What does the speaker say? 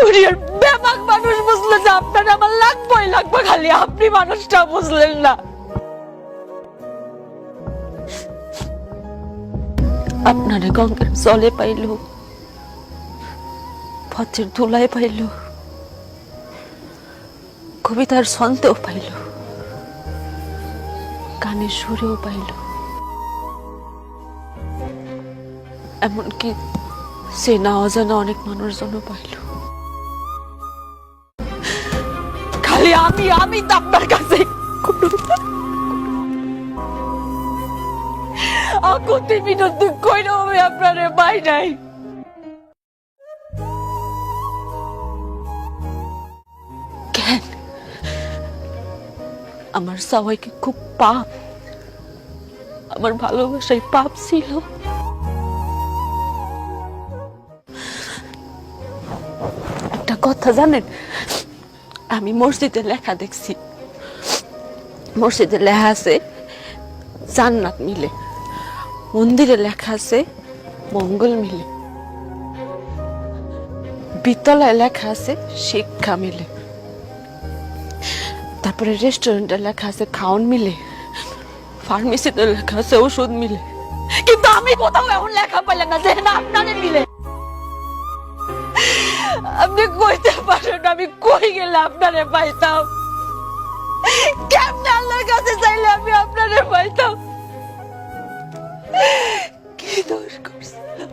দুনিয়ার বেবাক মানুষ বুঝলে যে আপনার আমার লাগবেই লাগবে, খালি আপনি মানুষটা বুঝলেন না। আপনারে গঙ্গার জলে পাইল, পথের ধুলায় পাইল, কবিতার ছন্দেও পাইল, গানের সুরেও পাইল, এমনকি চেনা অজানা অনেক মানুষজনও পাইল। খালি আমি তো আপনার কাছে আকুতি বিনতি কইরা আমি আপনারে পাই নাই। কেন আমার সবাই কি খুব পাপ? আমার ভালোবাসায় পাপ ছিল? একটা কথা জানেন, আমি মসজিদে লেখা দেখছি, মসজিদে লেখা আছে জান্নাত মিলে, মন্দিরে লেখা আছে মঙ্গল মিলে, বিদ্যালয়ে লেখা আছে শিক্ষা মিলে, তারপরে রেস্টুরেন্টে লেখা আছে খাওন মিলে, ফার্মেসিতে লেখা আছে ওষুধ মিলে। কিন্তু আমি কোথাও এখন লেখা পাইলাম না যে না আপনারে মিলে। আপনি কইতে পারেন আমি কই গেলে আপনারে পাইতাম? কেমনে আল্লাহর কাছে চাইলে আমি আপনারে পাইতাম? কি দোষ করছিলাম?